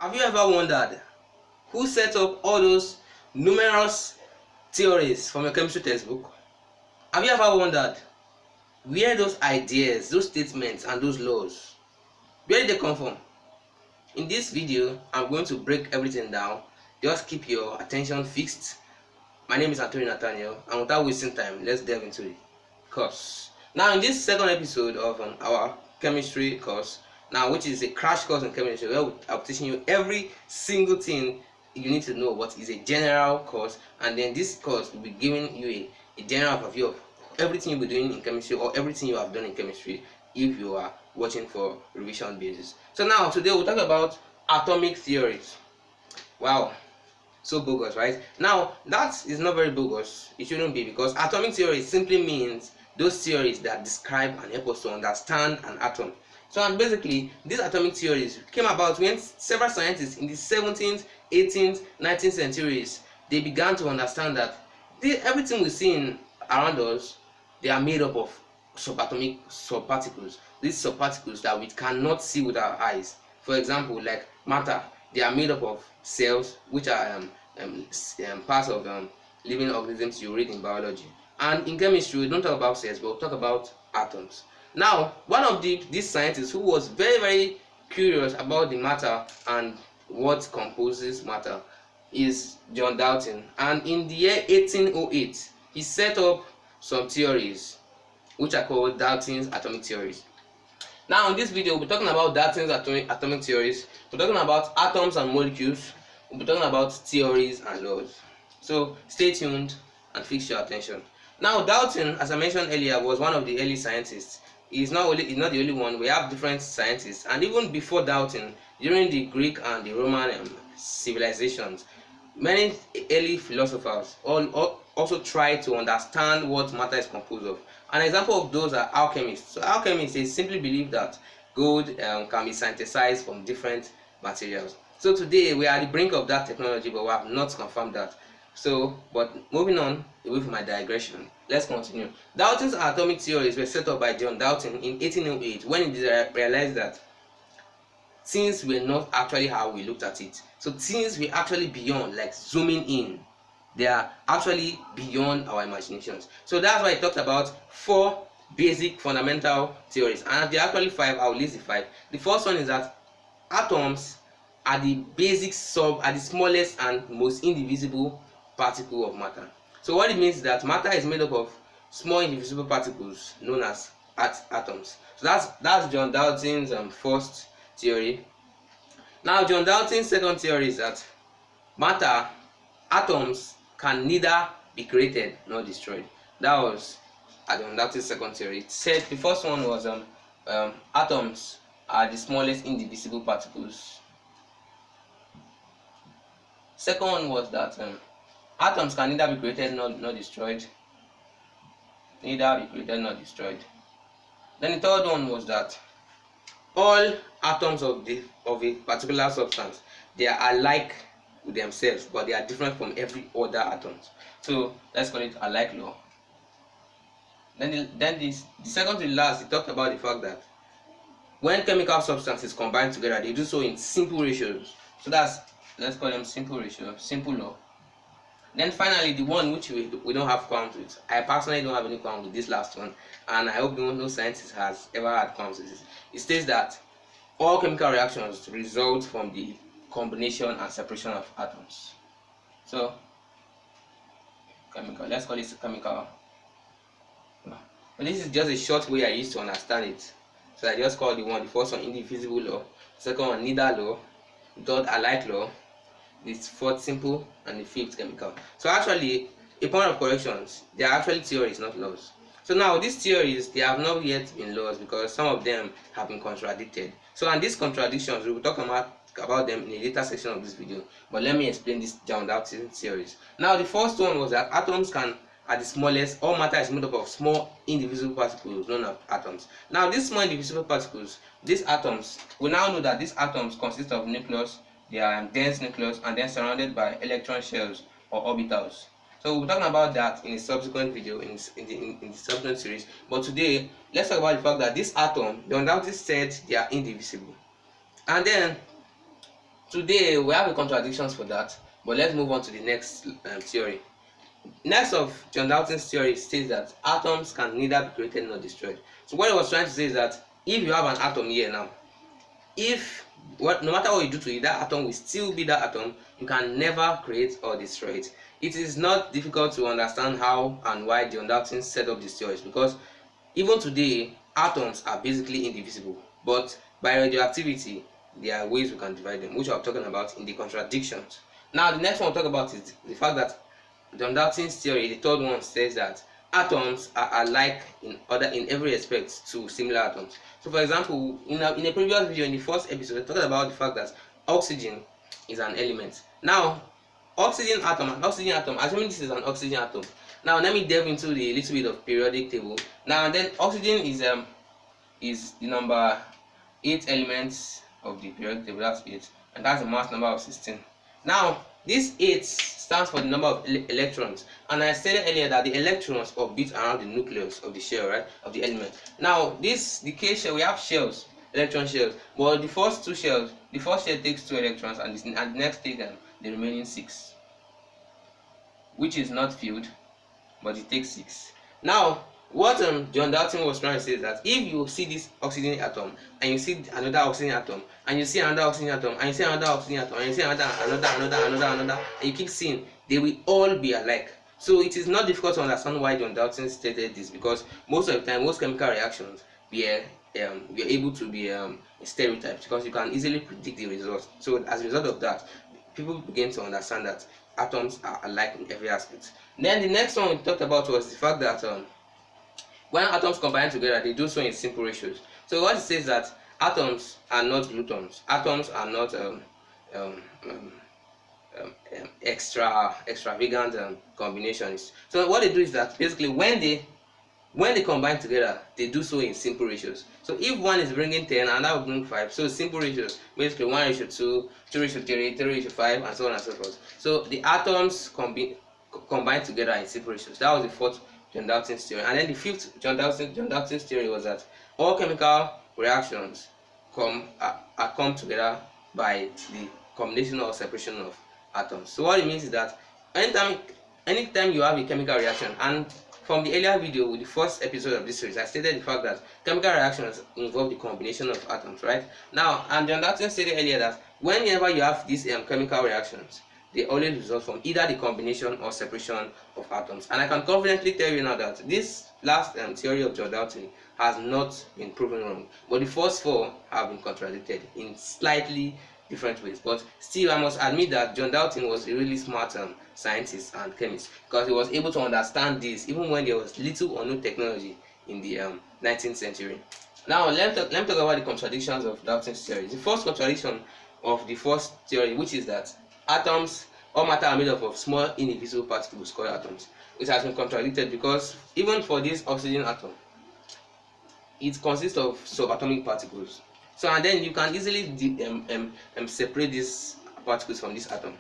Have you ever wondered who set up all those numerous theories from your chemistry textbook? Have you ever wondered where those ideas, those statements, and those laws, where did they come from? In this video, I'm going to break everything down. Just keep your attention fixed. My name is Anthony Nathaniel, and without wasting time, let's delve into the course. Now, in this second episode of our chemistry course, which is a crash course in chemistry, where I'm teaching you every single thing you need to know what is a general course, and then this course will be giving you a general overview of everything you'll be doing in chemistry, or everything you have done in chemistry if you are watching for revision basis. So now today we'll talk about atomic theories. Wow, so bogus, right? Now that is not very bogus. It shouldn't be, because atomic theory simply means those theories that describe and help us to understand an atom. So, and basically these atomic theories came about when several scientists in the 17th, 18th, 19th centuries, they began to understand that everything we see around us, they are made up of subatomic subparticles. These subparticles that we cannot see with our eyes. For example, like matter, they are made up of cells, which are parts of living organisms you read in biology. And in chemistry, we don't talk about cells, but we'll talk about atoms. Now, one of these scientists who was very, very curious about the matter and what composes matter is John Dalton. And in the year 1808, he set up some theories which are called Dalton's atomic theories. Now, in this video, we'll be talking about Dalton's atomic theories. We're talking about atoms and molecules. We'll be talking about theories and laws. So stay tuned and fix your attention. Now, Dalton, as I mentioned earlier, was one of the early scientists. He's not the only one. We have different scientists, and even before Dalton, during the Greek and the Roman civilizations, many early philosophers also tried to understand what matter is composed of. An example of those are alchemists. So alchemists, they simply believe that gold can be synthesized from different materials. So today we are at the brink of that technology, but we have not confirmed that. So, but moving on away from my digression, let's continue. Dalton's atomic theories were set up by John Dalton in 1808 when he realized that things were not actually how we looked at it. So things were actually beyond, like zooming in. They are actually beyond our imaginations. So that's why he talked about 4 basic fundamental theories, and there are actually 5. I'll list the 5. The first one is that atoms are the are the smallest and most indivisible particle of matter. So what it means is that matter is made up of small indivisible particles known as atoms. So that's John Dalton's first theory. Now, John Dalton's second theory is that atoms can neither be created nor destroyed. That was John Dalton's second theory. It said the first one was atoms are the smallest indivisible particles. Second one was that atoms can neither be created nor destroyed. Neither be created nor destroyed. Then the third one was that all atoms of a particular substance, they are alike with themselves, but they are different from every other atoms. So let's call it alike law. Then the second to the last, he talked about the fact that when chemical substances combine together, they do so in simple ratios. So let's call them simple ratio, simple law. Then finally, the one which we don't have qualms with. I personally don't have any qualms with this last one, and I hope no scientist has ever had qualms with this. It states that all chemical reactions result from the combination and separation of atoms. So chemical, let's call it chemical. But this is just a short way I used to understand it. So I just call the first one indivisible law, second one neither law, third alike law, the fourth simple, and the fifth chemical. So actually, a point of corrections, they are actually theories, not laws. So now these theories, they have not yet been laws because some of them have been contradicted. So, and these contradictions, we will talk about them in a later section of this video. But let me explain this John Dalton theories. Now, the first one was that atoms are the smallest. All matter is made up of small indivisible particles known as atoms. Now, these small indivisible particles, these atoms, we now know that these atoms consist of nucleus. They are dense nucleus, and then surrounded by electron shells or orbitals. So we'll be talking about that in a subsequent video in the subsequent series. But today, let's talk about the fact that this atom, John Dalton said they are indivisible. And then today we have a contradictions for that, but let's move on to the next theory. Next of John Dalton's theory states that atoms can neither be created nor destroyed. So what he was trying to say is that if you have an atom here now, no matter what you do to it, that atom will still be that atom. You can never create or destroy it. It is not difficult to understand how and why John Dalton set up these theories, because even today atoms are basically indivisible, but by radioactivity there are ways we can divide them, which I'm talking about in the contradictions. Now the next one we'll talk about is the fact that John Dalton's theory, the third one, says that atoms are alike in every aspect to similar atoms. So for example, in a previous video, in the first episode, I talked about the fact that oxygen is an element. Now oxygen atom, assuming this is an oxygen atom. Now let me delve into the little bit of periodic table. Now and then, oxygen is the number 8 elements of the periodic table. That's 8, and that's a mass number of 16. Now this 8 stands for the number of electrons, and I stated earlier that the electrons orbit around the nucleus of the shell, right, of the element. Now the K shell, we have shells, electron shells, but the first two shells, the first shell takes 2 electrons, and the next take the remaining 6, which is not filled, but it takes 6. Now what John Dalton was trying to say is that if you see this oxygen atom, and you see another oxygen atom, and you see another oxygen atom, and you see another oxygen atom, and you see another, and you keep seeing, they will all be alike. So it is not difficult to understand why John Dalton stated this, because most of the time, most chemical reactions you're able to be stereotyped, because you can easily predict the results. So as a result of that, people begin to understand that atoms are alike in every aspect. Then the next one we talked about was the fact that when atoms combine together, they do so in simple ratios. So what it says that atoms are not glutons. Atoms are not extravagant combinations. So what they do is that basically when they combine together, they do so in simple ratios. So if one is bringing 10 and another will bring 5, so simple ratios, basically 1:2, 2:3, 3:5, and so on and so forth. So the atoms combine together in simple ratios. That was the fourth John Dalton's theory. And then the fifth John Dalton's theory was that all chemical reactions come together by the combination or separation of atoms. So what it means is that anytime you have a chemical reaction, and from the earlier video with the first episode of this series, I stated the fact that chemical reactions involve the combination of atoms, right? Now, and John Dalton stated earlier that whenever you have these chemical reactions, they always result from either the combination or separation of atoms. And I can confidently tell you now that this last theory of John Dalton has not been proven wrong, but the first 4 have been contradicted in slightly different ways. But still, I must admit that John Dalton was a really smart scientist and chemist, because he was able to understand this even when there was little or no technology in the 19th century. Now let me talk about the contradictions of Dalton's theory. The first contradiction of the first theory, which is that atoms or matter are made up of small indivisible particles called atoms, which has been contradicted because even for this oxygen atom, it consists of subatomic particles. So and then you can easily separate these particles from this atom.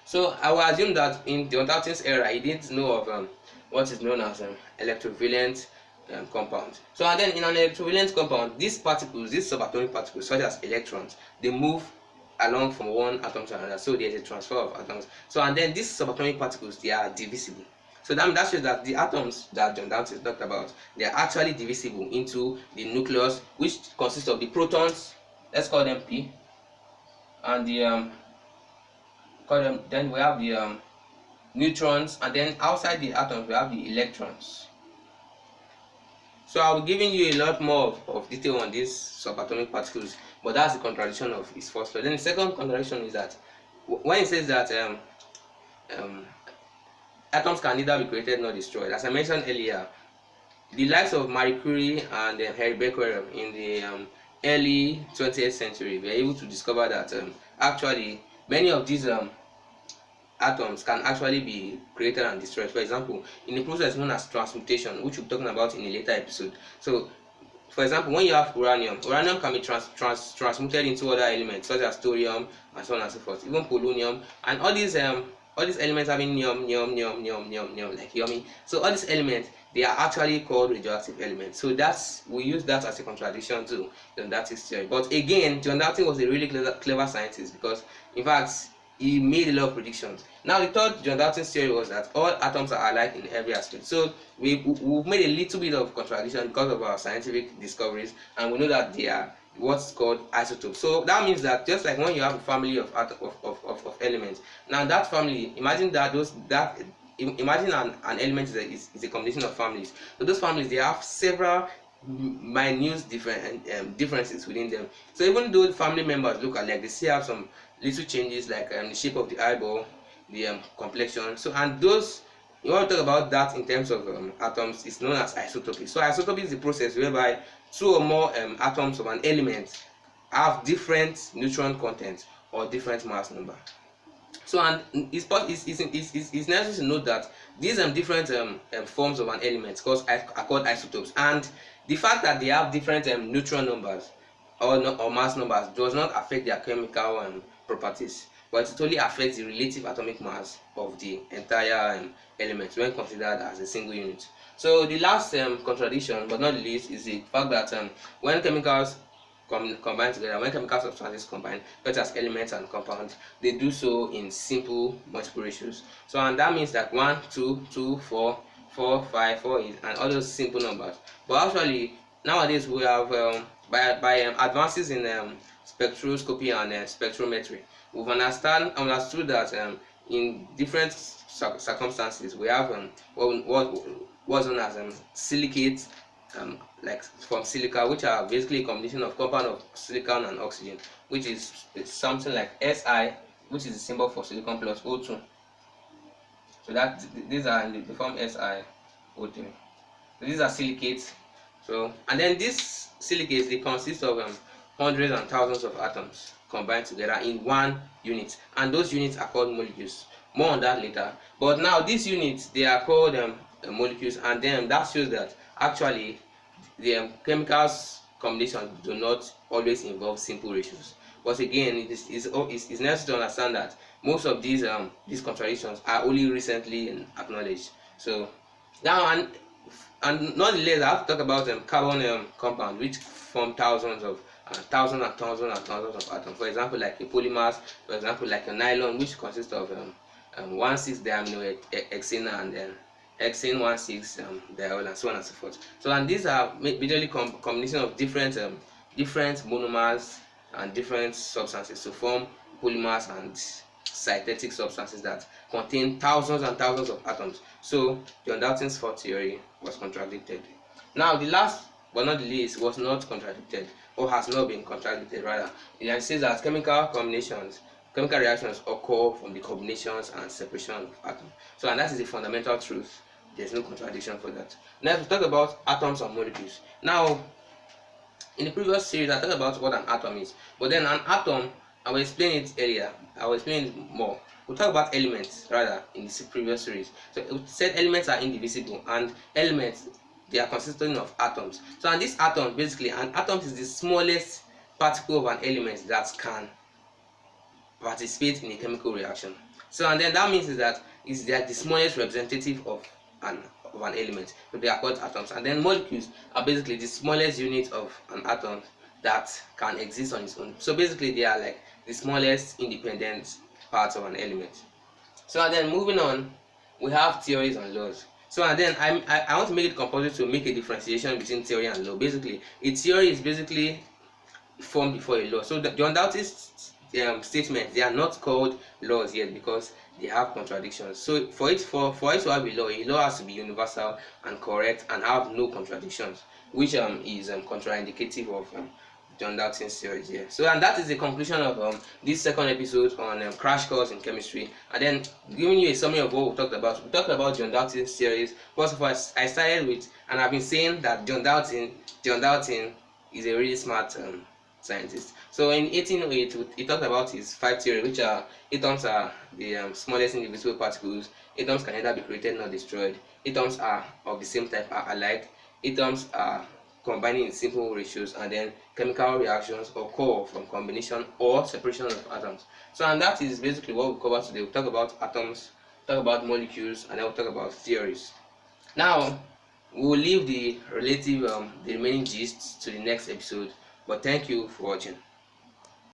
So I will assume that in John Dalton's era, he didn't know of what is known as electrovalent compound. So and then in an electrovalent compound, these particles, these subatomic particles, such as electrons, they move along from one atom to another, so there's a transfer of atoms. So and then these subatomic particles, they are divisible. So that shows that the atoms that John Dalton talked about, they are actually divisible into the nucleus, which consists of the protons, let's call them P, and the then we have the neutrons, and then outside the atoms we have the electrons. So I'll be giving you a lot more of detail on these subatomic particles, but that's the contradiction of his first law. Then the second contradiction is that when it says that atoms can neither be created nor destroyed, as I mentioned earlier, the likes of Marie Curie and hereby in the early 20th century were able to discover that actually many of these atoms can actually be created and destroyed. For example, in a process known as transmutation, which we'll be talking about in a later episode. So for example, when you have uranium can be transmuted into other elements such as thorium and so on and so forth, even polonium, and all all these elements having neon like yummy. So all these elements, they are actually called radioactive elements. So we use that as a contradiction to John Dalton's theory. But again, John Dalton was a really clever scientist, because in fact he made a lot of predictions. Now the third John Dalton's theory was that all atoms are alike in every aspect. So we've made a little bit of contradiction because of our scientific discoveries, and we know that they are what's called isotopes. So that means that just like when you have a family of elements, now that family, imagine that imagine an element is a combination of families. So those families, they have several minute differences within them. So even though the family members look alike, they still have some little changes, like the shape of the eyeball, the complexion. So, and those, you want to talk about that in terms of atoms, is known as isotopy. So isotopy is the process whereby two or more atoms of an element have different neutron content or different mass number. So, and it's necessary to note that these different forms of an element are called isotopes, and the fact that they have different neutron numbers or mass numbers does not affect their chemical properties, but it totally affects the relative atomic mass of the entire element when considered as a single unit. So the last contradiction, but not the least, is the fact that when chemicals combine together, when chemical substances combine, such as elements and compounds, they do so in simple multiple ratios. So, and that means that 1, 2, 2, 4, 4, 5, 4, 8, and all those simple numbers. But actually, nowadays we have by advances in spectroscopy and spectrometry, we've understood that in different circumstances we have what's known as silicates, like from silica, which are basically a combination of compound of silicon and oxygen, which is something like Si, which is the symbol for silicon plus O2. So that these are in the form SiO3. So these are silicates. So, and then these silicates, they consist of hundreds and thousands of atoms combined together in one unit, and those units are called molecules. More on that later. But now these units, they are called molecules, and then that shows that actually the chemicals combinations do not always involve simple ratios. But again, it is necessary to understand that most of these contradictions are only recently acknowledged. So now, and nonetheless, I have to talk about carbon compounds, which form thousands of thousands of atoms. For example, like a polymers, for example, like a nylon, which consists of 1,6 diamino hexane and then hexane 1,6 diol, and so on and so forth. So, and these are majorly combination of different monomers and different substances to form polymers and synthetic substances that contain thousands and thousands of atoms. So John Dalton's fourth theory was contradicted. Now the last but not the least was not contradicted, or has not been contradicted rather. It says that chemical reactions occur from the combinations and separation of atoms. So, and that is a fundamental truth. There's no contradiction for that. Now, we talk about atoms and molecules. Now, in the previous series, I talked about what an atom is, but then an atom, I will explain it earlier. I will explain it more. We'll talk about elements rather in the previous series. So, we said elements are indivisible, and elements, they are consisting of atoms. So, and this atom, basically, an atom is the smallest particle of an element that can participate in a chemical reaction. So, and then that means that they are the smallest representative of an element. So they are called atoms. And then molecules are basically the smallest unit of an atom that can exist on its own. So basically they are like the smallest independent parts of an element. So, and then moving on, we have theories and laws. So, and then I want to make it compulsory to make a differentiation between theory and law. Basically, a theory is basically formed before a law. So the undoubted's statements, they are not called laws yet because they have contradictions. So for it to have a law has to be universal and correct and have no contradictions, which is contraindicative of John Dalton's theory here. So, and that is the conclusion of this second episode on crash course in chemistry. And then giving you a summary of what we talked about. We talked about John Dalton's theories. First of all, I started with, and I've been saying that John Dalton is a really smart scientist. So in 1808, he talked about his 5 theory, which are atoms are the smallest indivisible particles. Atoms can neither be created nor destroyed. Atoms are of the same type, are alike. Atoms are combining in simple ratios, and then chemical reactions occur from combination or separation of atoms. So, and that is basically what we cover today. We'll talk about atoms, talk about molecules, and then we'll talk about theories. Now, we'll leave the remaining gist to the next episode. But thank you for watching.